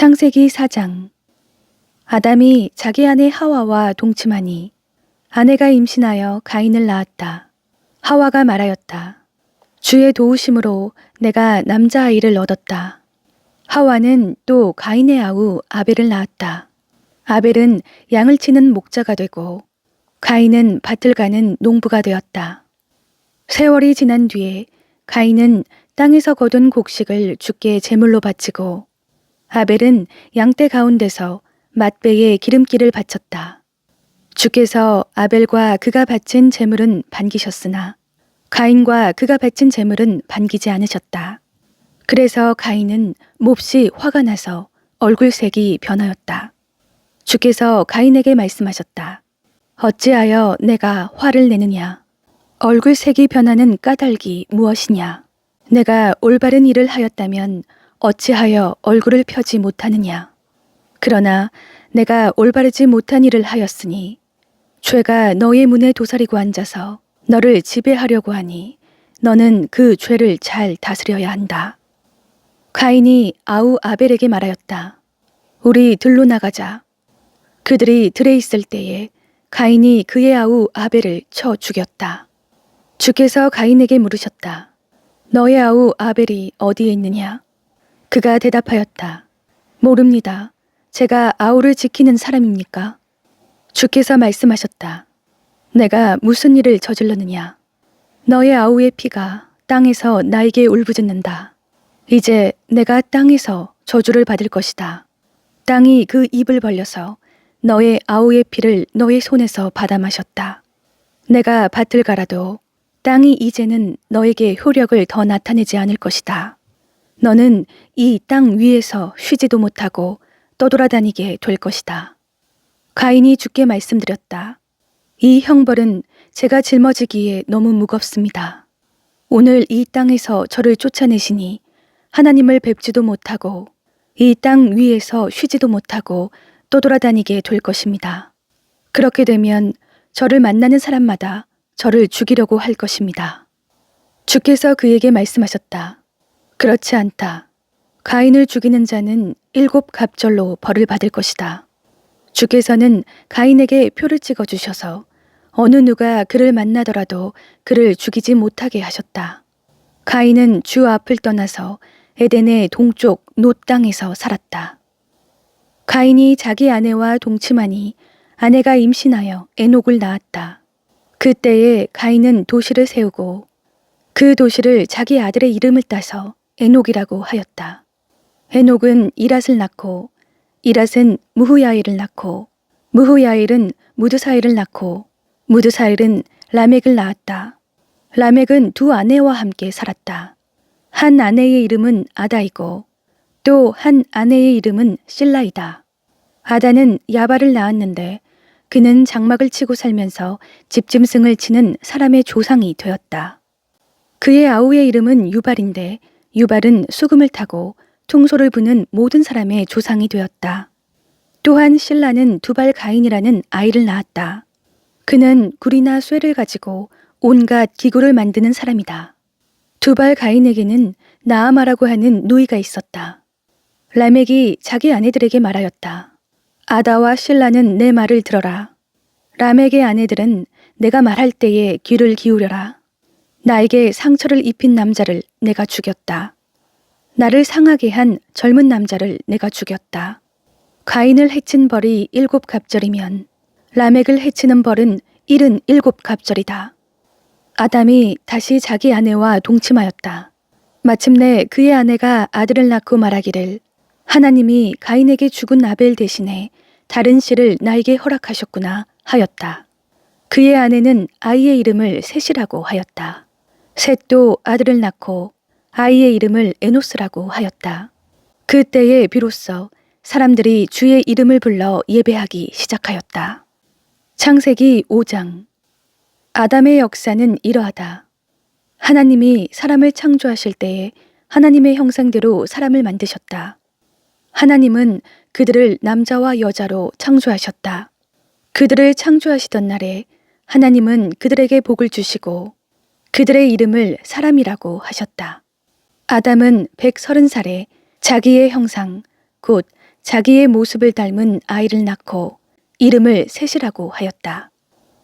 창세기 4장. 아담이 자기 아내 하와와 동침하니 아내가 임신하여 가인을 낳았다. 하와가 말하였다. 주의 도우심으로 내가 남자아이를 얻었다. 하와는 또 가인의 아우 아벨을 낳았다. 아벨은 양을 치는 목자가 되고 가인은 밭을 가는 농부가 되었다. 세월이 지난 뒤에 가인은 땅에서 거둔 곡식을 주께 제물로 바치고 아벨은 양떼 가운데서 맏배에 기름기를 바쳤다. 주께서 아벨과 그가 바친 제물은 반기셨으나 가인과 그가 바친 제물은 반기지 않으셨다. 그래서 가인은 몹시 화가 나서 얼굴색이 변하였다. 주께서 가인에게 말씀하셨다. 어찌하여 내가 화를 내느냐? 얼굴색이 변하는 까닭이 무엇이냐? 내가 올바른 일을 하였다면 어찌하여 얼굴을 펴지 못하느냐? 그러나 내가 올바르지 못한 일을 하였으니 죄가 너의 문에 도사리고 앉아서 너를 지배하려고 하니 너는 그 죄를 잘 다스려야 한다. 가인이 아우 아벨에게 말하였다. 우리 들로 나가자. 그들이 들에 있을 때에 가인이 그의 아우 아벨을 쳐 죽였다. 주께서 가인에게 물으셨다. 너의 아우 아벨이 어디에 있느냐? 그가 대답하였다. 모릅니다. 제가 아우를 지키는 사람입니까? 주께서 말씀하셨다. 내가 무슨 일을 저질렀느냐? 너의 아우의 피가 땅에서 나에게 울부짖는다. 이제 내가 땅에서 저주를 받을 것이다. 땅이 그 입을 벌려서 너의 아우의 피를 너의 손에서 받아 마셨다. 내가 밭을 갈아도 땅이 이제는 너에게 효력을 더 나타내지 않을 것이다. 너는 이 땅 위에서 쉬지도 못하고 떠돌아다니게 될 것이다. 가인이 주께 말씀드렸다. 이 형벌은 제가 짊어지기에 너무 무겁습니다. 오늘 이 땅에서 저를 쫓아내시니 하나님을 뵙지도 못하고 이 땅 위에서 쉬지도 못하고 떠돌아다니게 될 것입니다. 그렇게 되면 저를 만나는 사람마다 저를 죽이려고 할 것입니다. 주께서 그에게 말씀하셨다. 그렇지 않다. 가인을 죽이는 자는 7갑절로 벌을 받을 것이다. 주께서는 가인에게 표를 찍어 주셔서 어느 누가 그를 만나더라도 그를 죽이지 못하게 하셨다. 가인은 주 앞을 떠나서 에덴의 동쪽 놋 땅에서 살았다. 가인이 자기 아내와 동침하니 아내가 임신하여 에녹을 낳았다. 그때에 가인은 도시를 세우고 그 도시를 자기 아들의 이름을 따서 에녹이라고 하였다. 에녹은 이랏을 낳고 이랏은 무후야일을 낳고 무후야일은 무드사일을 낳고 무드사일은 라멕을 낳았다. 라멕은 두 아내와 함께 살았다. 한 아내의 이름은 아다이고 또 한 아내의 이름은 실라이다. 아다는 야발을 낳았는데 그는 장막을 치고 살면서 집짐승을 치는 사람의 조상이 되었다. 그의 아우의 이름은 유발인데 유발은 수금을 타고 퉁소를 부는 모든 사람의 조상이 되었다. 또한 실라는 두발 가인이라는 아이를 낳았다. 그는 굴이나 쇠를 가지고 온갖 기구를 만드는 사람이다. 두발 가인에게는 나아마라고 하는 누이가 있었다. 라멕이 자기 아내들에게 말하였다. 아다와 실라는 내 말을 들어라. 라멕의 아내들은 내가 말할 때에 귀를 기울여라. 나에게 상처를 입힌 남자를 내가 죽였다. 나를 상하게 한 젊은 남자를 내가 죽였다. 가인을 해친 벌이 7갑절이면 라멕을 해치는 벌은 77갑절이다. 아담이 다시 자기 아내와 동침하였다. 마침내 그의 아내가 아들을 낳고 말하기를 하나님이 가인에게 죽은 아벨 대신에 다른 씨를 나에게 허락하셨구나 하였다. 그의 아내는 아이의 이름을 셋이라고 하였다. 셋도 아들을 낳고 아이의 이름을 에노스라고 하였다. 그때에 비로소 사람들이 주의 이름을 불러 예배하기 시작하였다. 창세기 5장. 아담의 역사는 이러하다. 하나님이 사람을 창조하실 때에 하나님의 형상대로 사람을 만드셨다. 하나님은 그들을 남자와 여자로 창조하셨다. 그들을 창조하시던 날에 하나님은 그들에게 복을 주시고 그들의 이름을 사람이라고 하셨다. 아담은 130살에 자기의 형상 곧 자기의 모습을 닮은 아이를 낳고 이름을 셋이라고 하였다.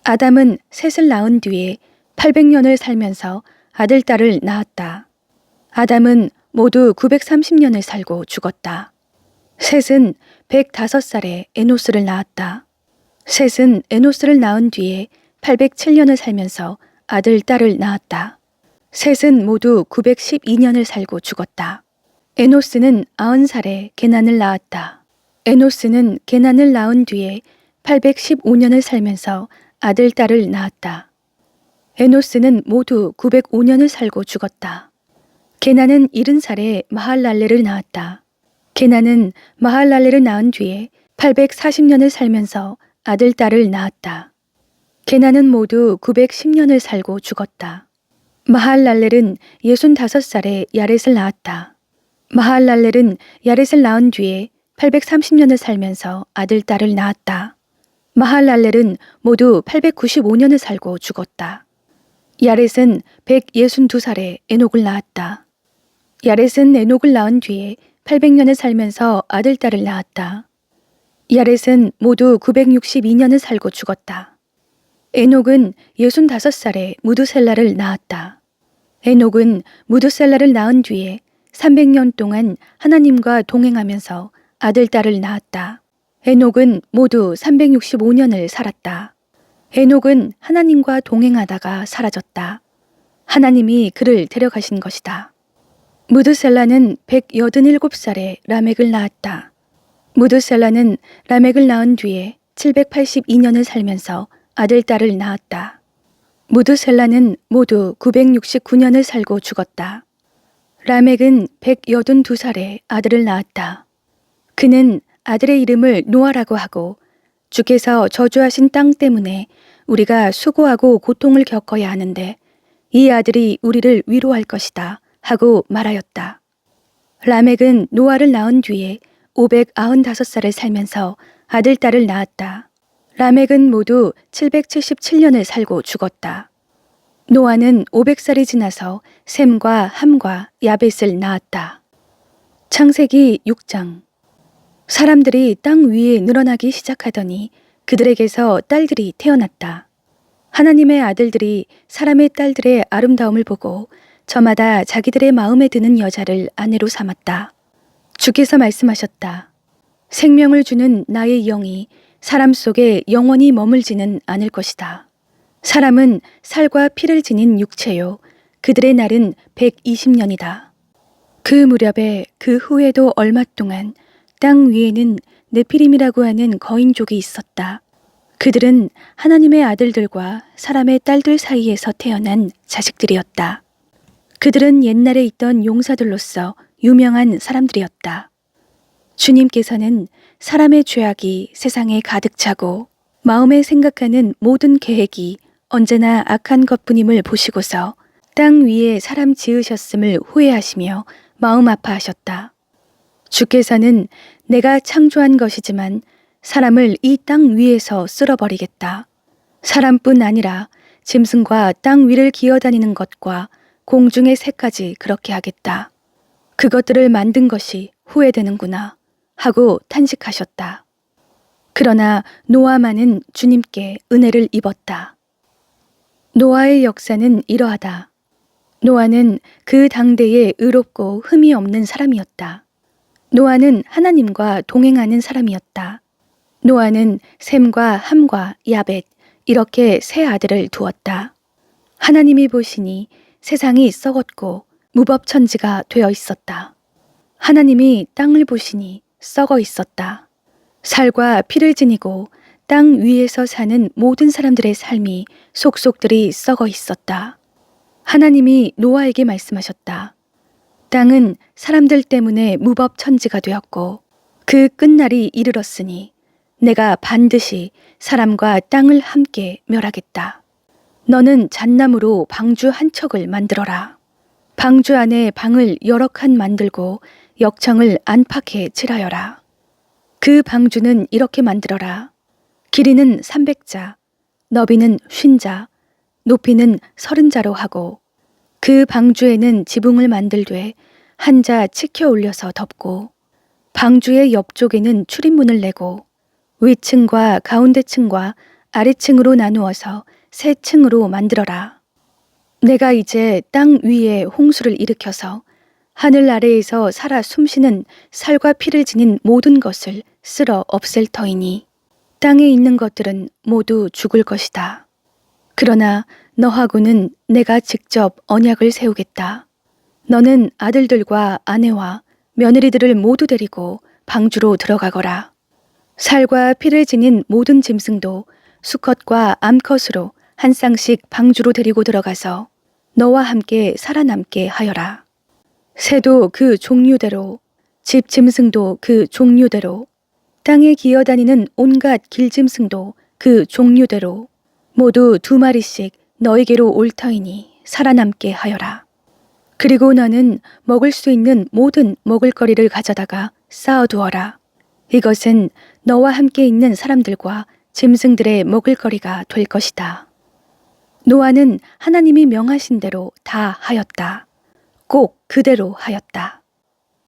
아담은 셋을 낳은 뒤에 800년을 살면서 아들, 딸을 낳았다. 아담은 모두 930년을 살고 죽었다. 셋은 105살에 에노스를 낳았다. 셋은 에노스를 낳은 뒤에 807년을 살면서 아들, 딸을 낳았다. 셋은 모두 912년을 살고 죽었다. 에노스는 90살에 게난을 낳았다. 에노스는 게난을 낳은 뒤에 815년을 살면서 아들, 딸을 낳았다. 에노스는 모두 905년을 살고 죽었다. 게난은 70살에 마할랄레를 낳았다. 게난은 마할랄레를 낳은 뒤에 840년을 살면서 아들, 딸을 낳았다. 게난은 모두 910년을 살고 죽었다. 마할랄렐은 65살에 야렛을 낳았다. 마할랄렐은 야렛을 낳은 뒤에 830년을 살면서 아들, 딸을 낳았다. 마할랄렐은 모두 895년을 살고 죽었다. 야렛은 162살에 에녹을 낳았다. 야렛은 에녹을 낳은 뒤에 800년을 살면서 아들, 딸을 낳았다. 야렛은 모두 962년을 살고 죽었다. 에녹은 65살에 무두셀라를 낳았다. 에녹은 무두셀라를 낳은 뒤에 300년 동안 하나님과 동행하면서 아들, 딸을 낳았다. 에녹은 모두 365년을 살았다. 에녹은 하나님과 동행하다가 사라졌다. 하나님이 그를 데려가신 것이다. 무두셀라는 187살에 라멕을 낳았다. 무두셀라는 라멕을 낳은 뒤에 782년을 살면서 아들, 딸을 낳았다. 무두셀라는 모두 969년을 살고 죽었다. 라멕은 182살에 아들을 낳았다. 그는 아들의 이름을 노아라고 하고 주께서 저주하신 땅 때문에 우리가 수고하고 고통을 겪어야 하는데 이 아들이 우리를 위로할 것이다 하고 말하였다. 라멕은 노아를 낳은 뒤에 595살을 살면서 아들, 딸을 낳았다. 라멕은 모두 777년을 살고 죽었다. 노아는 500살이 지나서 셈과 함과 야벳을 낳았다. 창세기 6장. 사람들이 땅 위에 늘어나기 시작하더니 그들에게서 딸들이 태어났다. 하나님의 아들들이 사람의 딸들의 아름다움을 보고 저마다 자기들의 마음에 드는 여자를 아내로 삼았다. 주께서 말씀하셨다. 생명을 주는 나의 영이 사람 속에 영원히 머물지는 않을 것이다. 사람은 살과 피를 지닌 육체요. 그들의 날은 120년이다. 그 무렵에 그 후에도 얼마 동안 땅 위에는 네피림이라고 하는 거인족이 있었다. 그들은 하나님의 아들들과 사람의 딸들 사이에서 태어난 자식들이었다. 그들은 옛날에 있던 용사들로서 유명한 사람들이었다. 주님께서는 사람의 죄악이 세상에 가득 차고 마음에 생각하는 모든 계획이 언제나 악한 것뿐임을 보시고서 땅 위에 사람 지으셨음을 후회하시며 마음 아파하셨다. 주께서는 내가 창조한 것이지만 사람을 이 땅 위에서 쓸어버리겠다. 사람뿐 아니라 짐승과 땅 위를 기어다니는 것과 공중의 새까지 그렇게 하겠다. 그것들을 만든 것이 후회되는구나 하고 탄식하셨다. 그러나 노아만은 주님께 은혜를 입었다. 노아의 역사는 이러하다. 노아는 그 당대에 의롭고 흠이 없는 사람이었다. 노아는 하나님과 동행하는 사람이었다. 노아는 셈과 함과 야벳 이렇게 세 아들을 두었다. 하나님이 보시니 세상이 썩었고 무법천지가 되어 있었다. 하나님이 땅을 보시니 썩어 있었다. 살과 피를 지니고 땅 위에서 사는 모든 사람들의 삶이 속속들이 썩어 있었다. 하나님이 노아에게 말씀하셨다. 땅은 사람들 때문에 무법천지가 되었고 그 끝날이 이르렀으니 내가 반드시 사람과 땅을 함께 멸하겠다. 너는 잣나무로 방주 한 척을 만들어라. 방주 안에 방을 여러 칸 만들고 역청을 안팎에 칠하여라. 그 방주는 이렇게 만들어라. 길이는 300자, 너비는 50자, 높이는 30자로 하고 그 방주에는 지붕을 만들되 한 자 치켜 올려서 덮고 방주의 옆쪽에는 출입문을 내고 위층과 가운데층과 아래층으로 나누어서 세 층으로 만들어라. 내가 이제 땅 위에 홍수를 일으켜서 하늘 아래에서 살아 숨쉬는 살과 피를 지닌 모든 것을 쓸어 없앨 터이니 땅에 있는 것들은 모두 죽을 것이다. 그러나 너하고는 내가 직접 언약을 세우겠다. 너는 아들들과 아내와 며느리들을 모두 데리고 방주로 들어가거라. 살과 피를 지닌 모든 짐승도 수컷과 암컷으로 한 쌍씩 방주로 데리고 들어가서 너와 함께 살아남게 하여라. 새도 그 종류대로, 집 짐승도 그 종류대로, 땅에 기어다니는 온갖 길짐승도 그 종류대로 모두 2마리씩 너에게로 올 터이니 살아남게 하여라. 그리고 너는 먹을 수 있는 모든 먹을거리를 가져다가 쌓아두어라. 이것은 너와 함께 있는 사람들과 짐승들의 먹을거리가 될 것이다. 노아는 하나님이 명하신 대로 다 하였다. 꼭 그대로 하였다.